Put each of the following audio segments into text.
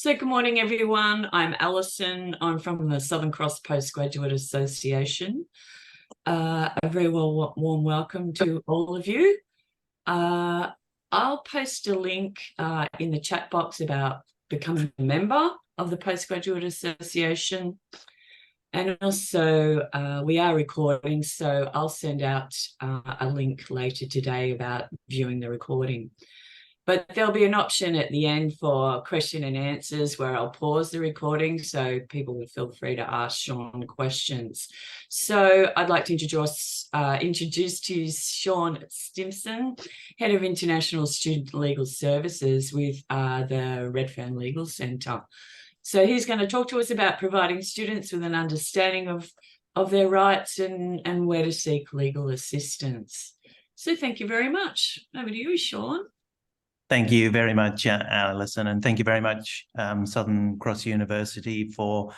So good morning, everyone. I'm Alison. I'm from the Southern Cross Postgraduate Association. A very warm welcome to all of you. I'll post a link in the chat box about becoming a member of the Postgraduate Association. And also, we are recording, so I'll send out a link later today about viewing the recording. But there'll be an option at the end for question and answers where I'll pause the recording so people will feel free to ask Sean questions. So I'd like to introduce to you Sean Stimson, Head of International Student Legal Services with the Redfern Legal Centre. So he's going to talk to us about providing students with an understanding of their rights and where to seek legal assistance. So thank you very much. Over to you, Sean. Thank you very much, Alison, and thank you very much, Southern Cross University, for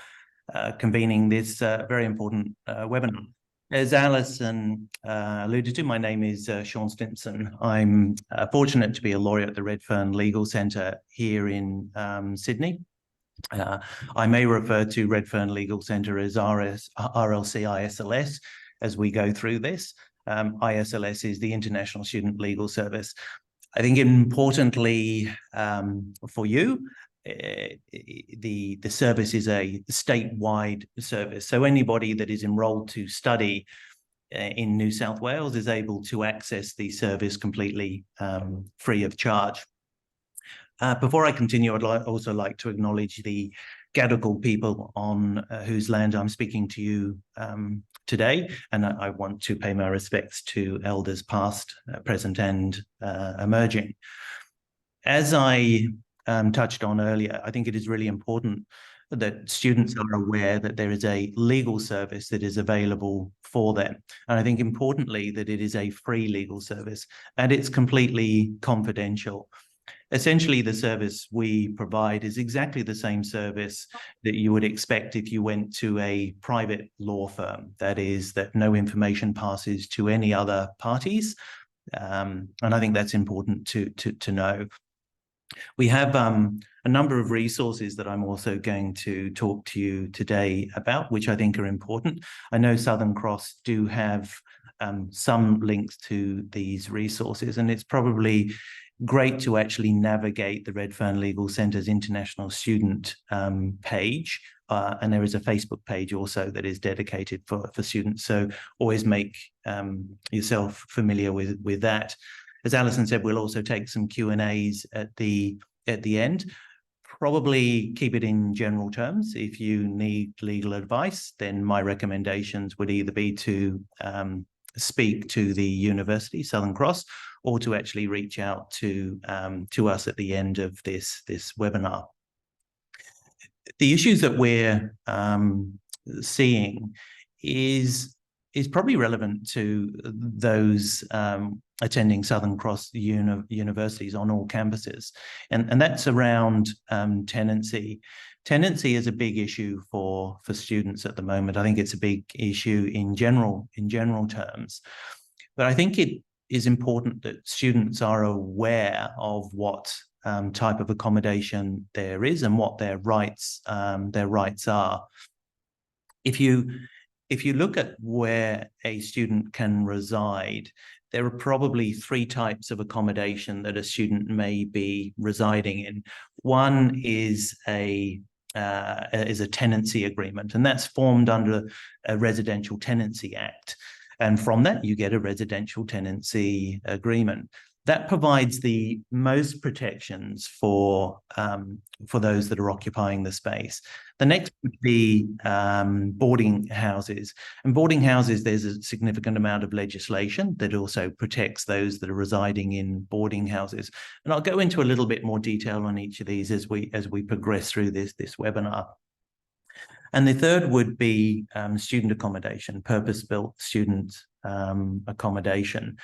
convening this very important webinar. As Alison alluded to, my name is Sean Stimson. I'm fortunate to be a lawyer at the Redfern Legal Centre here in Sydney. I may refer to Redfern Legal Centre as RLC ISLS as we go through this. ISLS is the International Student Legal Service. I think importantly for you, the service is a statewide service. So anybody that is enrolled to study in New South Wales is able to access the service completely free of charge. Before I continue, I'd also like to acknowledge the Gadigal people on whose land I'm speaking to you today, and I want to pay my respects to elders past, present, and emerging. As I touched on earlier, I think it is really important that students are aware that there is a legal service that is available for them. And I think importantly that it is a free legal service and it's completely confidential. Essentially, the service we provide is exactly the same service that you would expect if you went to a private law firm. That is, that no information passes to any other parties. And I think that's important to know. We have a number of resources that I'm also going to talk to you today about, which I think are important. I know Southern Cross do have some links to these resources, and it's probably great to actually navigate the Redfern Legal Centre's International Student page. And there is a Facebook page also that is dedicated for students. So always make yourself familiar with that. As Alison said, we'll also take some Q&As at the end. Probably keep it in general terms. If you need legal advice, then my recommendations would either be to speak to the university, Southern Cross, or to actually reach out to us at the end of this webinar. The issues that we're seeing is probably relevant to those attending Southern Cross universities on all campuses, and that's around tenancy. Tenancy is a big issue for students at the moment. I think it's a big issue in general terms, but I think it is important that students are aware of what type of accommodation there is and what their rights are. If you look at where a student can reside, there are probably three types of accommodation that a student may be residing in. One is a tenancy agreement, and that's formed under a Residential Tenancy Act. And from that, you get a residential tenancy agreement. That provides the most protections for those that are occupying the space. The next would be boarding houses. And boarding houses, there's a significant amount of legislation that also protects those that are residing in boarding houses. And I'll go into a little bit more detail on each of these as we progress through this webinar. And the third would be student accommodation, purpose-built student accommodation.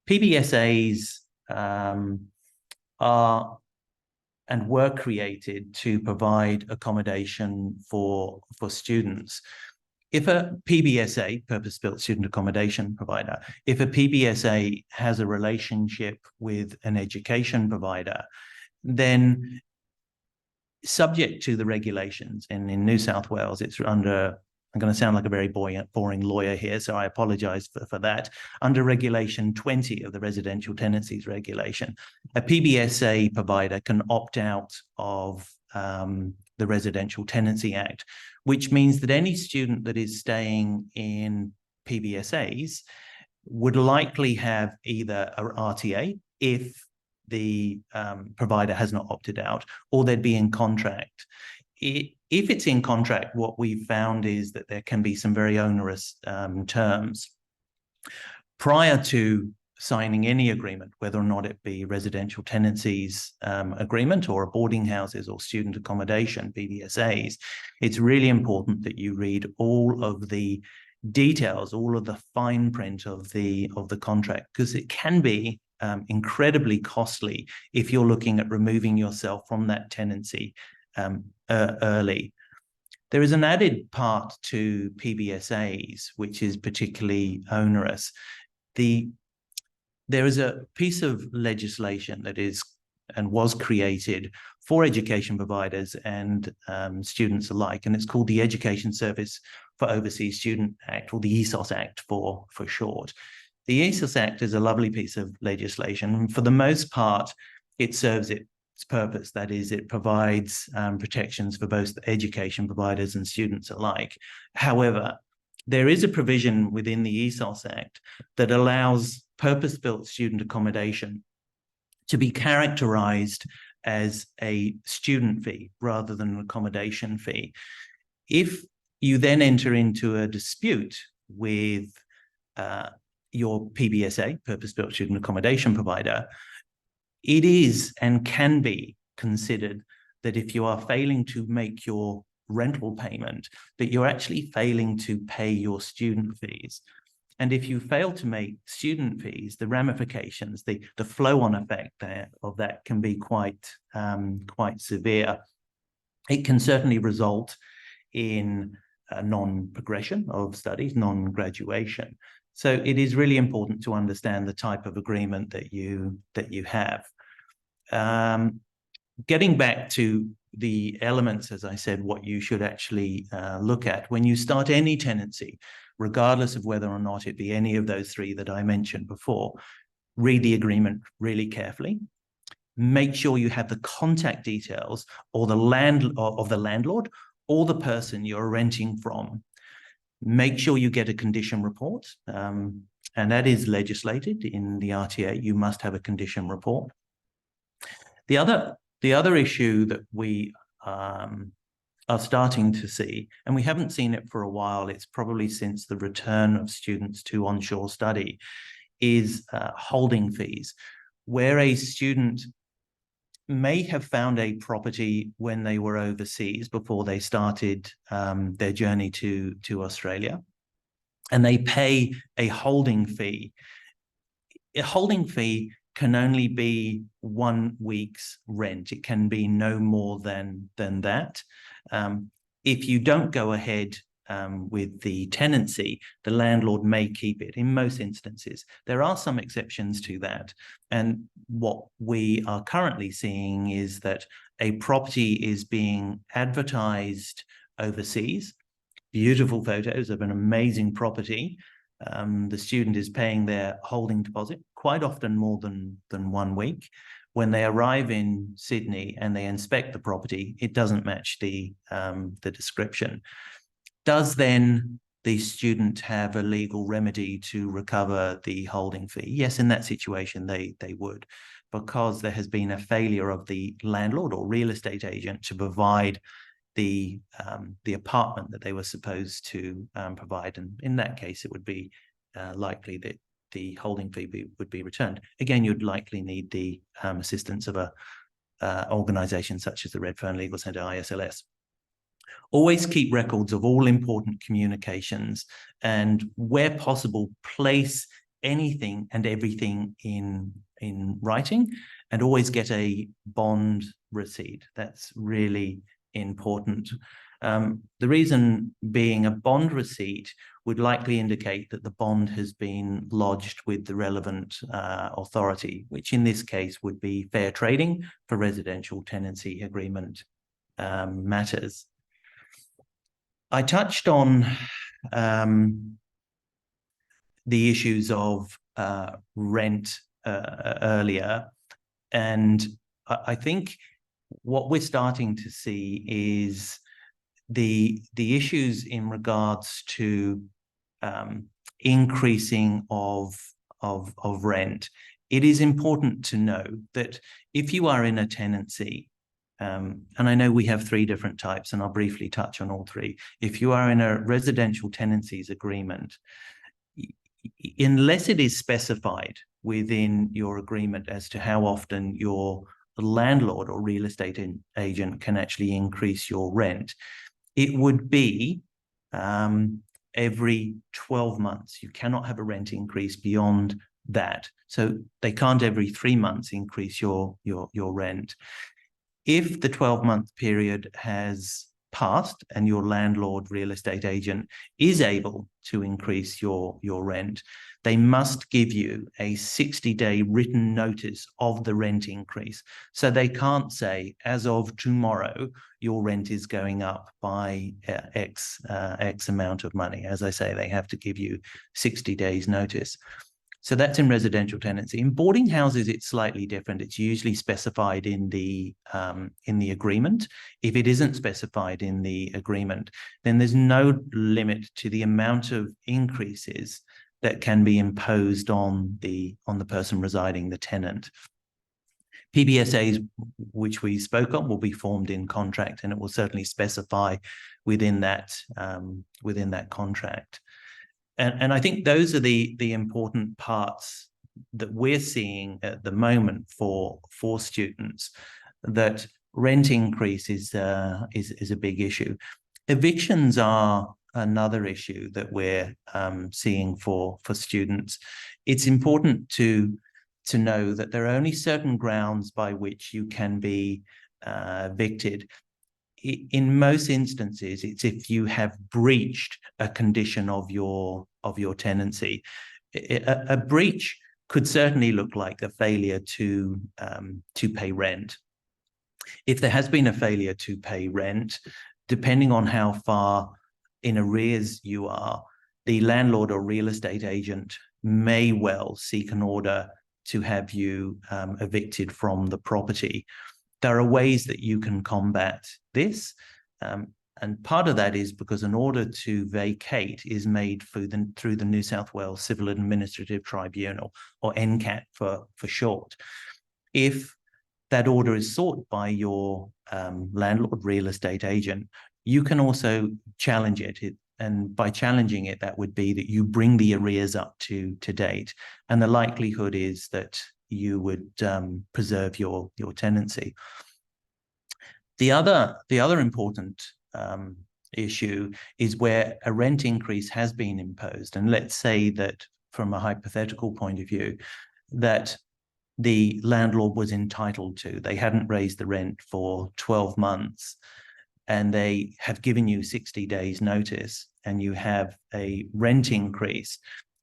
PBSAs are and were created to provide accommodation for students. If a PBSA, purpose-built student accommodation provider, if a PBSA has a relationship with an education provider, then subject to the regulations. And in New South Wales, it's under, I'm going to sound like a very boring lawyer here, so I apologize for that. Under Regulation 20 of the Residential Tenancies Regulation, a PBSA provider can opt out of the Residential Tenancy Act, which means that any student that is staying in PBSAs would likely have either a RTA if the provider has not opted out, or they'd be in contract. If it's in contract, what we've found is that there can be some very onerous terms. Prior to signing any agreement, whether or not it be residential tenancies agreement or a boarding houses or student accommodation, PBSAs, it's really important that you read all of the details, all of the fine print of the contract, because it can be incredibly costly if you're looking at removing yourself from that tenancy early. There is an added part to PBSAs, which is particularly onerous. There is a piece of legislation that is and was created for education providers and students alike, and it's called the Education Service for Overseas Student Act, or the ESOS Act for short. The ESOS Act is a lovely piece of legislation, and for the most part, it serves its purpose. That is, it provides protections for both education providers and students alike. However, there is a provision within the ESOS Act that allows purpose-built student accommodation to be characterized as a student fee rather than an accommodation fee. If you then enter into a dispute with your PBSA, purpose-built student accommodation provider, it is and can be considered that if you are failing to make your rental payment, that you're actually failing to pay your student fees. And if you fail to make student fees, the ramifications, the flow-on effect of that can be quite severe. It can certainly result in non-progression of studies, non-graduation. So it is really important to understand the type of agreement that you have. Getting back to the elements, as I said, what you should actually look at when you start any tenancy, regardless of whether or not it be any of those three that I mentioned before, read the agreement really carefully. Make sure you have the contact details or the landlord or the person you're renting from. Make sure you get a condition report, and that is legislated in the RTA. You must have a condition report. The other issue that we are starting to see, and we haven't seen it for a while, it's probably since the return of students to onshore study, is holding fees, where a student may have found a property when they were overseas before they started their journey to Australia, and they pay a holding fee. A holding fee can only be 1 week's rent. It can be no more than that. If you don't go ahead with the tenancy, the landlord may keep it in most instances. There are some exceptions to that. And what we are currently seeing is that a property is being advertised overseas, beautiful photos of an amazing property. The student is paying their holding deposit, quite often more than 1 week. When they arrive in Sydney and they inspect the property, it doesn't match the description. Does then the student have a legal remedy to recover the holding fee? Yes, in that situation, they would, because there has been a failure of the landlord or real estate agent to provide the apartment that they were supposed to provide. And in that case, it would be likely that the holding fee would be returned. Again, you'd likely need the assistance of a organization such as the Redfern Legal Centre, ISLS. Always keep records of all important communications, and where possible, place anything and everything in writing, and always get a bond receipt. That's really important. The reason being, a bond receipt would likely indicate that the bond has been lodged with the relevant authority, which in this case would be Fair Trading for Residential Tenancy Agreement matters. I touched on the issues of rent earlier, and I think what we're starting to see is the issues in regards to increasing of rent. It is important to know that if you are in a tenancy, and I know we have 3 different types, and I'll briefly touch on all 3. If you are in a residential tenancies agreement, unless it is specified within your agreement as to how often your landlord or real estate agent can actually increase your rent, it would be every 12 months. You cannot have a rent increase beyond that. So they can't every 3 months increase your rent. If the 12-month period has passed and your landlord real estate agent is able to increase your rent, they must give you a 60-day written notice of the rent increase. So they can't say, as of tomorrow, your rent is going up by X amount of money. As I say, they have to give you 60 days notice. So that's in residential tenancy. In boarding houses, it's slightly different. It's usually specified in the agreement. If it isn't specified in the agreement, then there's no limit to the amount of increases that can be imposed on the person residing, the tenant. PBSAs, which we spoke on, will be formed in contract, and it will certainly specify within that contract. And I think those are the important parts that we're seeing at the moment for students, that rent increase is a big issue. Evictions are another issue that we're seeing for students. It's important to know that there are only certain grounds by which you can be evicted. In most instances, it's if you have breached a condition of your tenancy. A breach could certainly look like a failure to pay rent. If there has been a failure to pay rent, depending on how far in arrears you are, the landlord or real estate agent may well seek an order to have you evicted from the property. There are ways that you can combat this, and part of that is because an order to vacate is made through the New South Wales Civil Administrative Tribunal, or NCAT for short. If that order is sought by your landlord real estate agent, you can also challenge it. And by challenging it, that would be that you bring the arrears up to date, and the likelihood is that you would preserve your tenancy. The other important issue is where a rent increase has been imposed, and let's say that from a hypothetical point of view, that the landlord was entitled to. They hadn't raised the rent for 12 months, and they have given you 60 days notice, and you have a rent increase.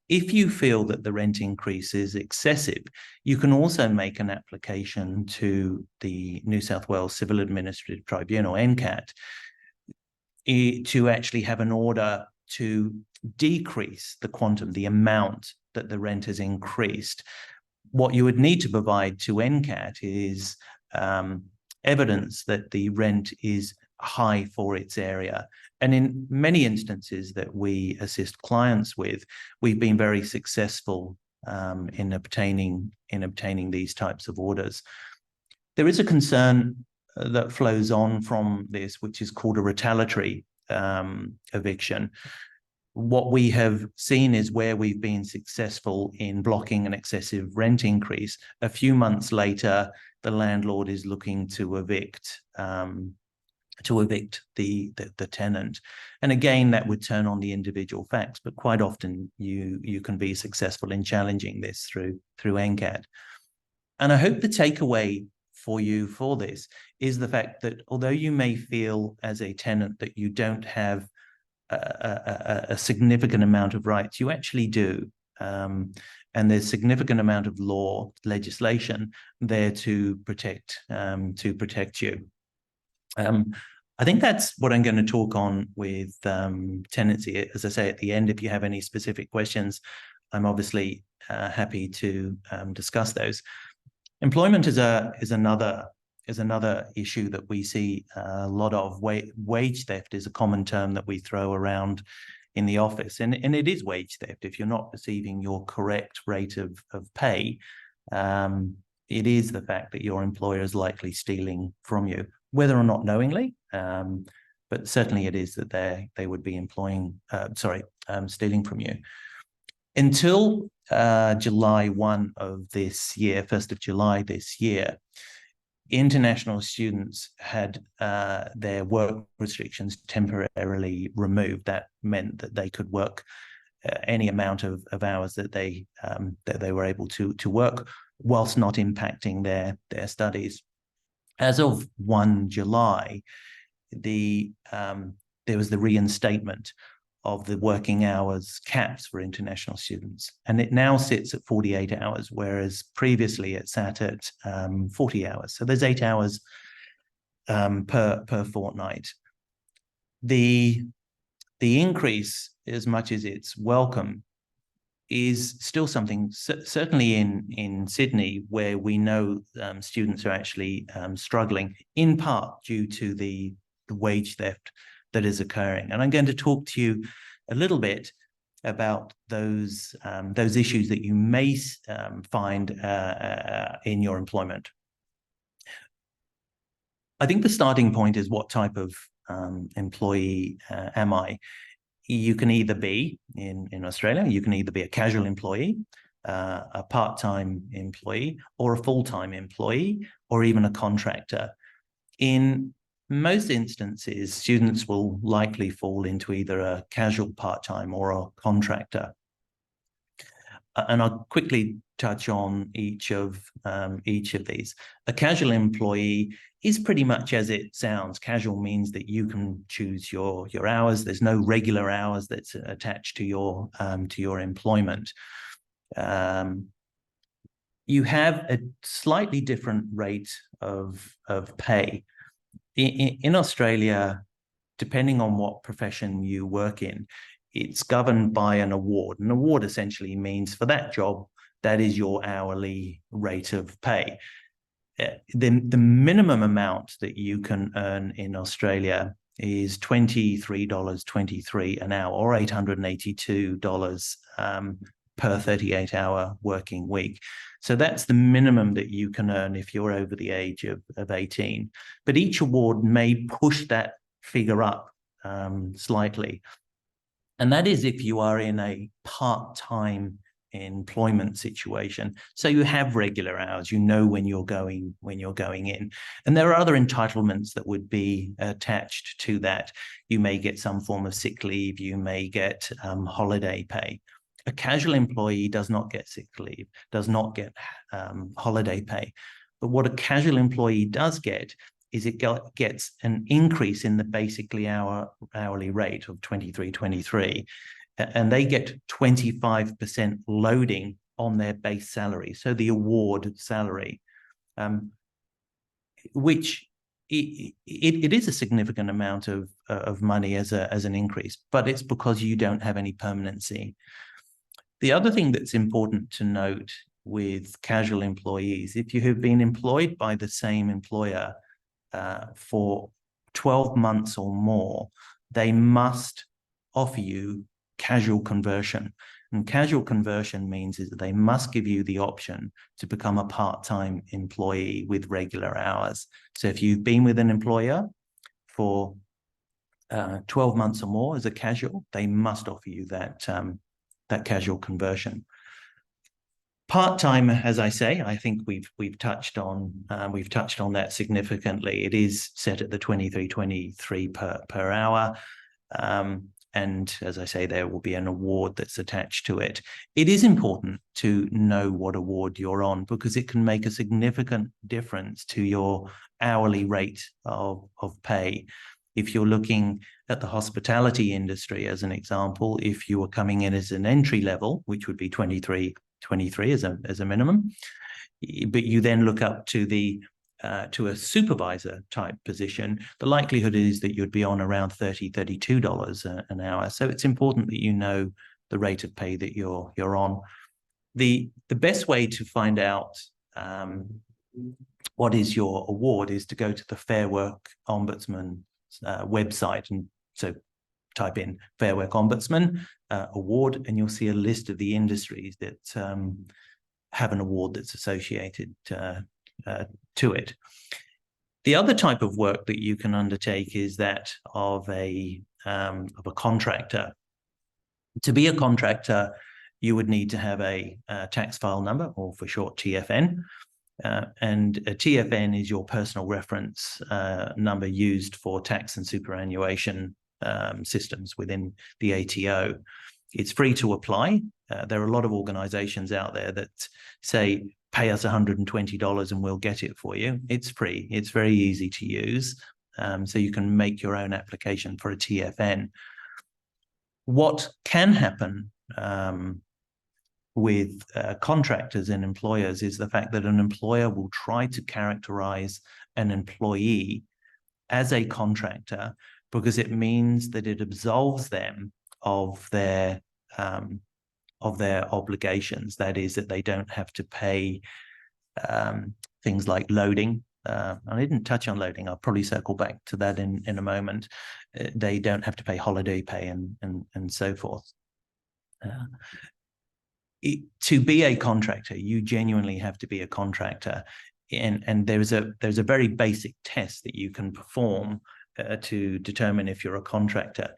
If you feel that the rent increase is excessive, you can also make an application to the New South Wales Civil Administrative Tribunal, NCAT, to actually have an order to decrease the quantum, the amount that the rent has increased. What you would need to provide to NCAT is evidence that the rent is high for its area. And in many instances that we assist clients with, we've been very successful in obtaining these types of orders. There is a concern that flows on from this, which is called a retaliatory eviction. What we have seen is where we've been successful in blocking an excessive rent increase, a few months later, the landlord is looking to evict the tenant. And again, that would turn on the individual facts, but quite often you can be successful in challenging this through NCAT. And I hope the takeaway for you for this is the fact that although you may feel as a tenant that you don't have a significant amount of rights, you actually do. And there's significant amount of legislation there to protect you. I think that's what I'm going to talk on with tenancy. As I say at the end, if you have any specific questions, I'm obviously happy to discuss those. Employment is another issue that we see a lot of. Wage theft is a common term that we throw around in the office, and it is wage theft. If you're not receiving your correct rate of pay, it is the fact that your employer is likely stealing from you, whether or not knowingly, but certainly it is that they would be stealing from you. Until July 1 of this year, 1st of July this year, international students had their work restrictions temporarily removed. That meant that they could work any amount of hours that they were able to work, whilst not impacting their studies. As of 1 July, there was the reinstatement of the working hours caps for international students, and it now sits at 48 hours, whereas previously it sat at 40 hours. So there's 8 hours per fortnight. The increase, as much as it's welcome, is still something, certainly in Sydney, where we know students are actually struggling, in part due to the wage theft that is occurring. And I'm going to talk to you a little bit about those issues that you may find in your employment. I think the starting point is, what type of employee am I? You can either be, in Australia, you can either be a casual employee, a part-time employee, or a full-time employee, or even a contractor. In most instances, students will likely fall into either a casual part-time or a contractor. And I'll quickly touch on each of these. A casual employee is pretty much as it sounds. Casual means that you can choose your hours. There's no regular hours that's attached to your employment. You have a slightly different rate of pay. In Australia, depending on what profession you work in, it's governed by an award. An award essentially means, for that job, that is your hourly rate of pay. The minimum amount that you can earn in Australia is $23.23 an hour, or $882 per 38-hour working week. So that's the minimum that you can earn if you're over the age of 18. But each award may push that figure up slightly. And that is if you are in a part-time employment situation. So you have regular hours, you know when you're going in. And there are other entitlements that would be attached to that. You may get some form of sick leave, you may get holiday pay. A casual employee does not get sick leave, does not get holiday pay. But what a casual employee does get is it gets an increase in the basically hourly rate of $23.23, and they get 25% loading on their base salary, so the award salary, which it is a significant amount of money as an increase, but it's because you don't have any permanency. The other thing that's important to note with casual employees, if you have been employed by the same employer for 12 months or more, they must offer you casual conversion. And casual conversion means is that they must give you the option to become a part-time employee with regular hours. So if you've been with an employer for 12 months or more as a casual, they must offer you that casual conversion. Part-time, as I say, I think we've touched on that significantly. It is set at the $23.23 per hour. And as I say, there will be an award that's attached to it. It is important to know what award you're on, because it can make a significant difference to your hourly rate of pay. If you're looking at the hospitality industry, as an example, if you were coming in as an entry level, which would be $23.23 as a minimum, but you then look up to the to a supervisor type position, the likelihood is that you'd be on around $32 an hour. So it's important that you know the rate of pay that you're on. The best way to find out what is your award is to go to the Fair Work Ombudsman website, and so type in Fair Work Ombudsman award, and you'll see a list of the industries that have an award that's associated to it. The other type of work that you can undertake is that of a contractor. To be a contractor, you would need to have a tax file number, or for short TFN. And a TFN is your personal reference number used for tax and superannuation systems within the ATO. It's free to apply. There are a lot of organizations out there that say, pay us $120 and we'll get it for you. It's free. It's very easy to use. So you can make your own application for a TFN. What can happen with contractors and employers is the fact that an employer will try to characterize an employee as a contractor because it means that it absolves them of their obligations. That is, that they don't have to pay things like loading. I didn't touch on loading. I'll probably circle back to that in a moment. They don't have to pay holiday pay and so forth. To be a contractor, you genuinely have to be a contractor, and there's a very basic test that you can perform to determine if you're a contractor.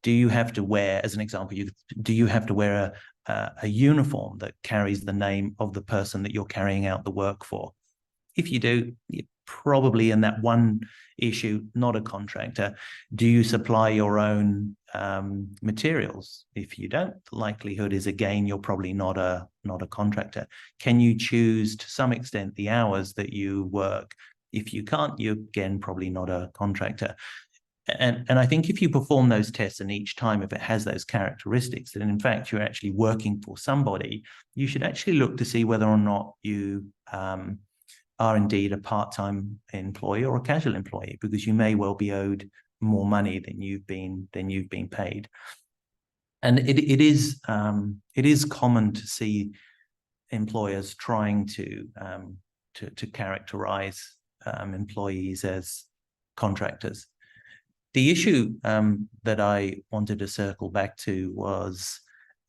Do you have to wear, as an example, do you have to wear a uniform that carries the name of the person that you're carrying out the work for? If you do, you're probably in that one issue, not a contractor. Do you supply your own materials? If you don't, the likelihood is, again, you're probably not a contractor. Can you choose to some extent the hours that you work? If you can't, you're again probably not a contractor. And I think if you perform those tests, and each time if it has those characteristics, then in fact you're actually working for somebody, you should actually look to see whether or not you are indeed a part-time employee or a casual employee, because you may well be owed more money than you've been paid. And it is common to see employers trying to characterize employees as contractors. The issue that I wanted to circle back to was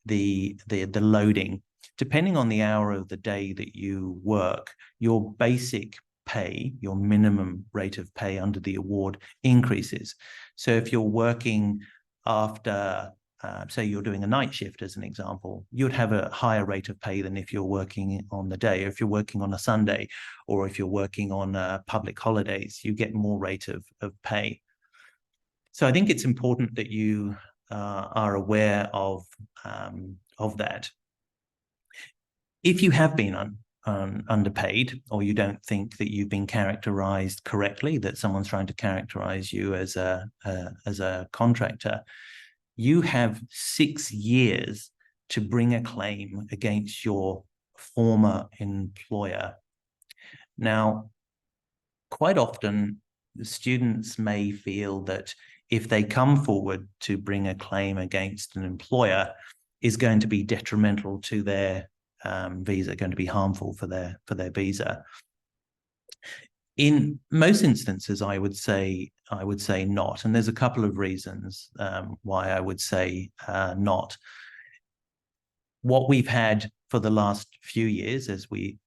the loading. Depending on the hour of the day that you work, your basic pay, your minimum rate of pay under the award increases. So if you're working after, say you're doing a night shift as an example, you'd have a higher rate of pay than if you're working on the day. Or if you're working on a Sunday, or if you're working on public holidays, you get more rate of pay. So I think it's important that you are aware of that. If you have been underpaid, or you don't think that you've been characterized correctly, that someone's trying to characterize you as a contractor, you have 6 years to bring a claim against your former employer. Now, quite often, the students may feel that if they come forward to bring a claim against an employer, is going to be detrimental to their visa, going to be harmful for their visa. In most instances, I would say not, and there's a couple of reasons why I would say not. What we've had for the last few years, as we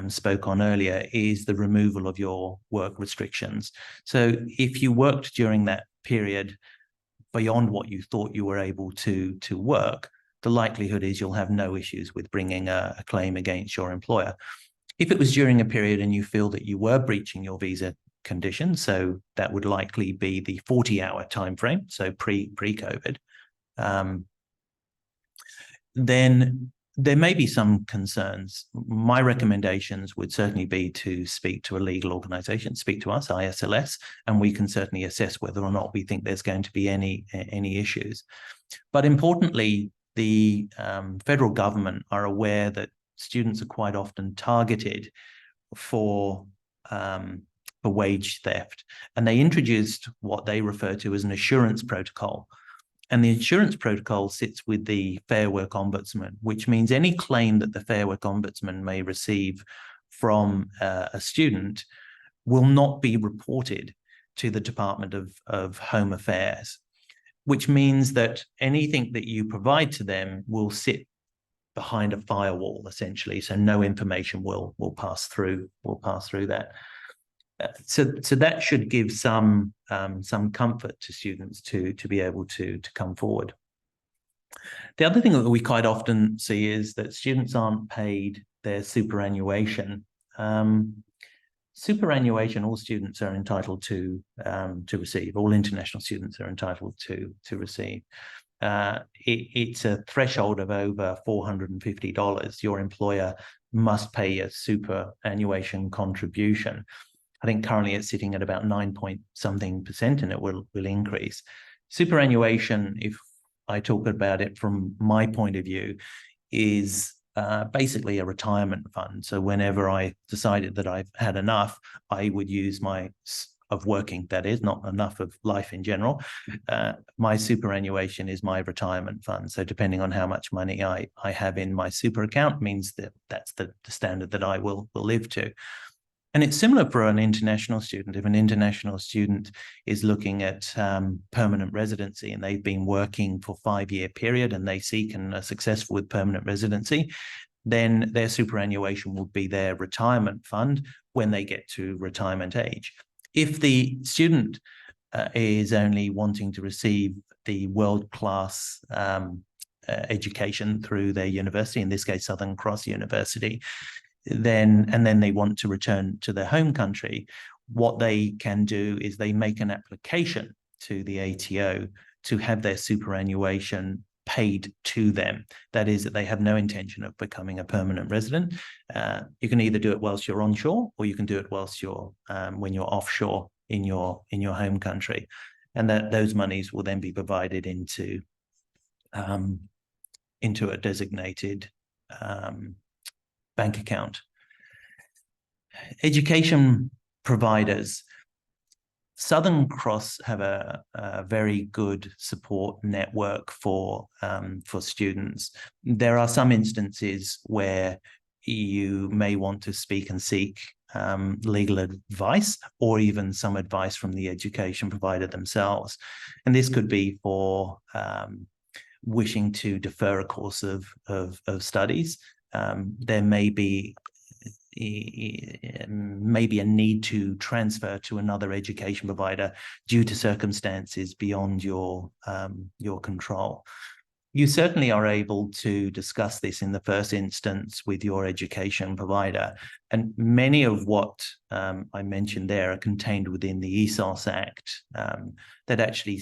spoke on earlier, is the removal of your work restrictions. So if you worked during that period beyond what you thought you were able to work, the likelihood is you'll have no issues with bringing a claim against your employer. If it was during a period and you feel that you were breaching your visa conditions, so that would likely be the 40-hour time frame, so pre-COVID, then there may be some concerns. My recommendations would certainly be to speak to a legal organization, speak to us, ISLS, and we can certainly assess whether or not we think there's going to be any issues. But importantly, the federal government are aware that students are quite often targeted for wage theft. And they introduced what they refer to as an assurance protocol. And the assurance protocol sits with the Fair Work Ombudsman, which means any claim that the Fair Work Ombudsman may receive from a student will not be reported to the Department of Home Affairs, which means that anything that you provide to them will sit behind a firewall, essentially, so no information will pass through that. So that should give some comfort to students to be able to come forward. The other thing that we quite often see is that students aren't paid their superannuation. Superannuation, all students are entitled to receive. All international students are entitled to receive. It's a threshold of over $450. Your employer must pay a superannuation contribution. I think currently it's sitting at about 9-point-something%, and it will increase. Superannuation, if I talk about it from my point of view, is basically a retirement fund. So whenever I decided that I've had enough, I would use of working, that is, not enough of life in general. My superannuation is my retirement fund. So depending on how much money I have in my super account means that that's the standard that I will live to. And it's similar for an international student. If an international student is looking at permanent residency and they've been working for a 5-year period and they seek and are successful with permanent residency, then their superannuation will be their retirement fund when they get to retirement age. If the student is only wanting to receive the world-class education through their university, in this case, Southern Cross University, then they want to return to their home country, what they can do is they make an application to the ATO to have their superannuation paid to them. That is, that they have no intention of becoming a permanent resident. You can either do it whilst you're onshore, or you can do it whilst you're when you're offshore in your home country, and that those monies will then be provided into a designated bank account. Education providers. Southern Cross have a very good support network for students. There are some instances where you may want to speak and seek legal advice, or even some advice from the education provider themselves. And this could be for wishing to defer a course of studies. There may be a need to transfer to another education provider due to circumstances beyond your control. You certainly are able to discuss this in the first instance with your education provider, and many of what I mentioned there are contained within the ESOS Act that actually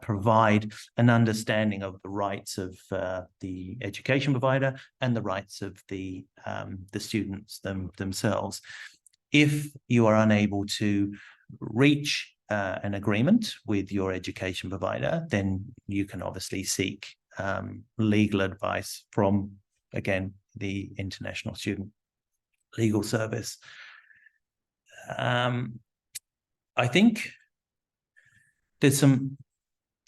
provide an understanding of the rights of the education provider and the rights of the students themselves. If you are unable to reach an agreement with your education provider, then you can obviously seek legal advice from, again, the International Student Legal Service. I think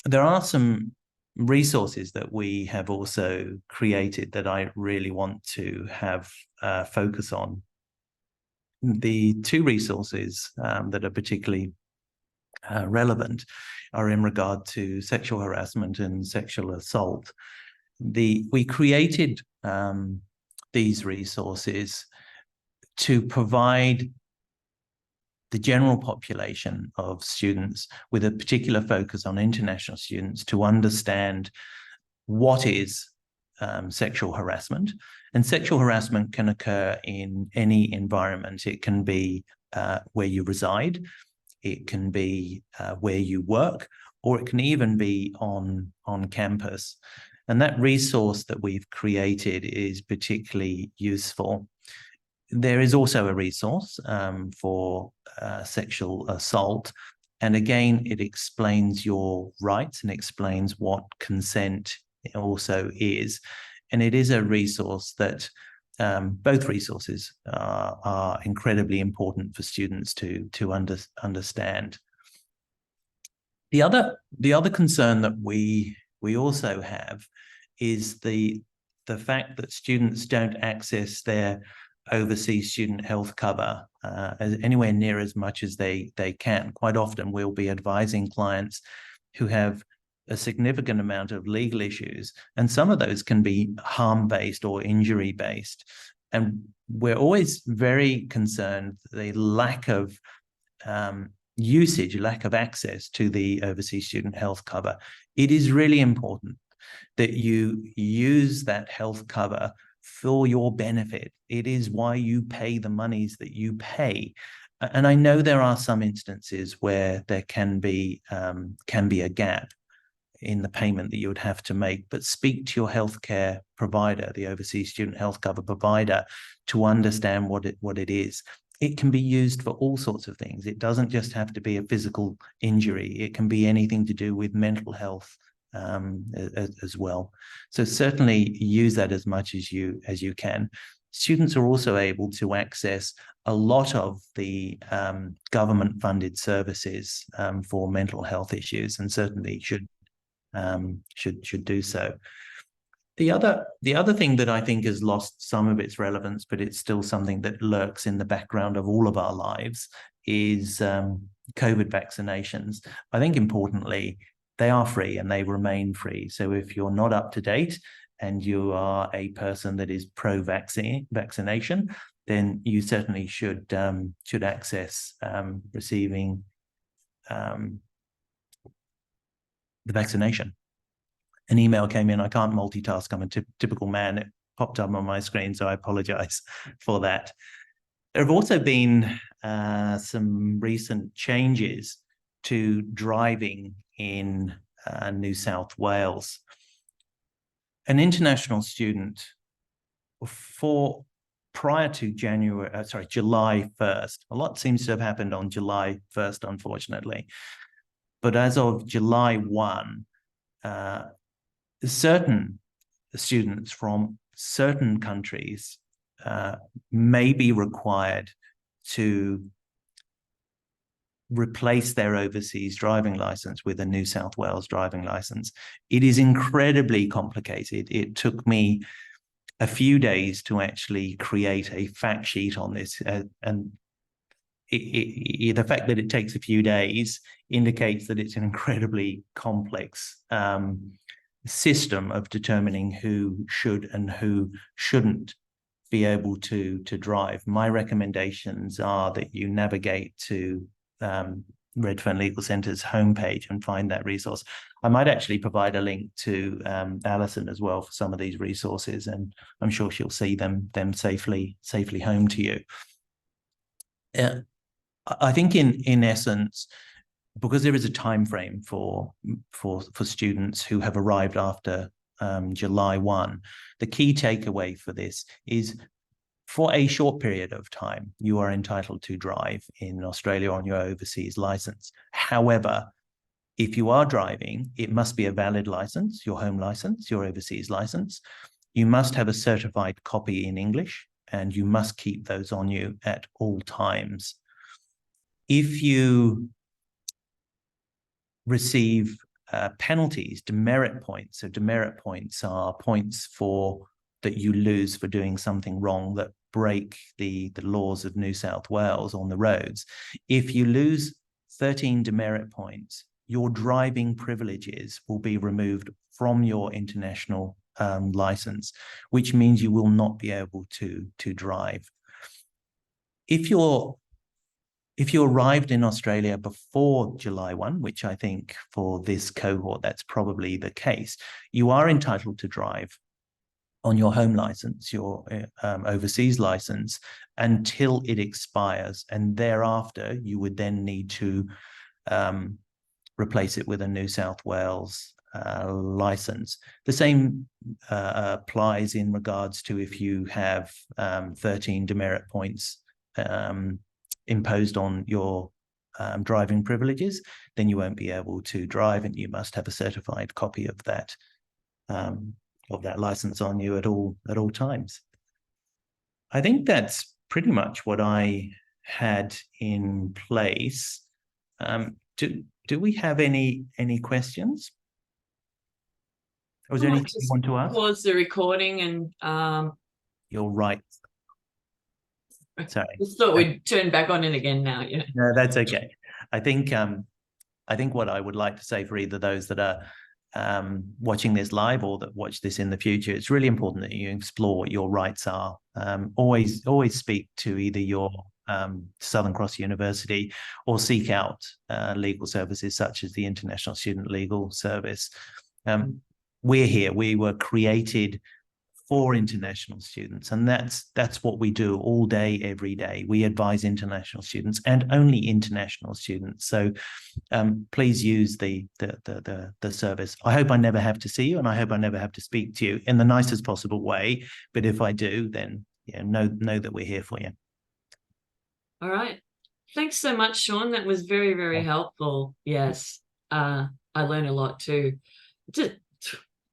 there are some resources that we have also created that I really want to have focus on. The two resources that are particularly relevant are in regard to sexual harassment and sexual assault. We created these resources to provide the general population of students, with a particular focus on international students, to understand what is sexual harassment. And sexual harassment can occur in any environment. It can be where you reside, it can be where you work, or it can even be on campus. And that resource that we've created is particularly useful. There is also a resource for sexual assault. And again, it explains your rights and explains what consent also is. And it is a resource that both resources are incredibly important for students to understand. The other concern that we also have is the fact that students don't access their overseas student health cover anywhere near as much as they can. Quite often we'll be advising clients who have a significant amount of legal issues, and some of those can be harm-based or injury-based. And we're always very concerned the lack of usage, lack of access to the overseas student health cover. It is really important that you use that health cover for your benefit. It is why you pay the monies that you pay. And I know there are some instances where there can be a gap in the payment that you would have to make, but speak to your healthcare provider, the overseas student health cover provider, to understand what it is. It can be used for all sorts of things. It doesn't just have to be a physical injury. It can be anything to do with mental health as well. So certainly use that as much as you can. Students are also able to access a lot of the government-funded services for mental health issues, and certainly should do so. The other thing that I think has lost some of its relevance, but it's still something that lurks in the background of all of our lives, is COVID vaccinations. I think importantly, they are free and they remain free. So if you're not up to date and you are a person that is pro-vaccination, then you certainly should access receiving the vaccination. An email came in. I can't multitask. I'm a typical man. It popped up on my screen, so I apologize for that. There have also been some recent changes to driving in New South Wales. An international student prior to July 1st, a lot seems to have happened on July 1st, unfortunately. But as of July 1, certain students from certain countries may be required to replace their overseas driving license with a New South Wales driving license. It is incredibly complicated. It took me a few days to actually create a fact sheet on this, and the fact that it takes a few days indicates that it's an incredibly complex system of determining who should and who shouldn't be able to drive. My recommendations are that you navigate to Redfern Legal Centre's homepage and find that resource. I might actually provide a link to Alison as well for some of these resources, and I'm sure she'll see them safely home to you. I think in essence, because there is a time frame for students who have arrived after July 1, the key takeaway for this is, for a short period of time, you are entitled to drive in Australia on your overseas license. However, if you are driving, it must be a valid license, your home license, your overseas license. You must have a certified copy in English, and you must keep those on you at all times. If you receive penalties, demerit points, so demerit points are points that you lose for doing something wrong that break the laws of New South Wales on the roads. If you lose 13 demerit points, your driving privileges will be removed from your international license, which means you will not be able to drive. If you arrived in Australia before July 1, which I think for this cohort, that's probably the case, you are entitled to drive on your home license, your overseas license, until it expires. And thereafter, you would then need to replace it with a New South Wales license. The same applies in regards to if you have 13 demerit points imposed on your driving privileges, then you won't be able to drive, and you must have a certified copy of that license on you at all times. I think that's pretty much what I had in place. Do we have any questions? Or was there I might anything you just want to ask? pause the recording and You're right. Sorry. just thought we'd turn back on it again now. Yeah. No, that's okay. I think what I would like to say for either those that are watching this live or that watch this in the future, it's really important that you explore what your rights are. Always speak to either your Southern Cross University or seek out legal services such as the International Student Legal Service. We're here. We were created for international students, and that's what we do all day, every day. We advise international students and only international students. So please use the service. I hope I never have to see you, and I hope I never have to speak to you in the nicest possible way. But if I do, then know that we're here for you. All right. Thanks so much, Sean. That was very, very helpful. Yes. I learned a lot too.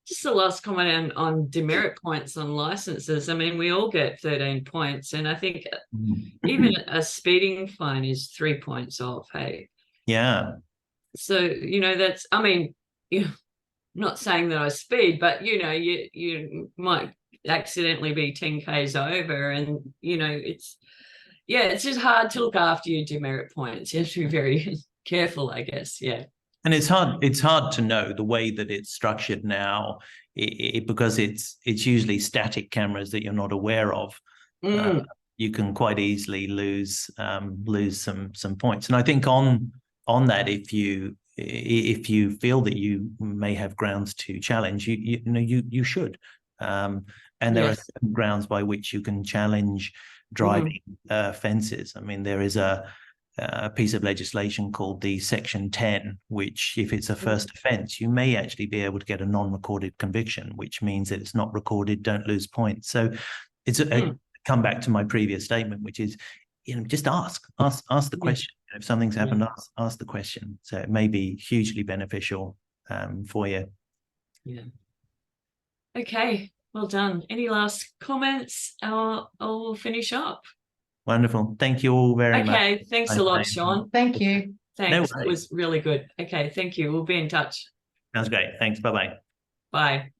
Just the last comment on demerit points on licenses. I mean, we all get 13 points, and I think even a speeding fine is 3 points off. Hey. Yeah. So that's. I mean, not saying that I speed, but you might accidentally be 10 k's over, and it's just hard to look after your demerit points. You have to be very careful, I guess. Yeah. And it's hard to know the way that it's structured now, because it's usually static cameras that you're not aware of. You can quite easily lose some points. And I think on that, if you feel that you may have grounds to challenge, you should. And there are certain grounds by which you can challenge driving offences. I mean, there is a piece of legislation called the Section 10, which, if it's a first offence, you may actually be able to get a non-recorded conviction, which means that it's not recorded, don't lose points. So it's come back to my previous statement, which is, just ask the question. If something's happened, ask the question. So it may be hugely beneficial for you. Yeah. Okay. Well done. Any last comments? I'll finish up. Wonderful. Thank you all very much. Okay. Thanks a lot, Sean. Thank you. Thanks. It was really good. Okay. Thank you. We'll be in touch. Sounds great. Thanks. Bye-bye. Bye.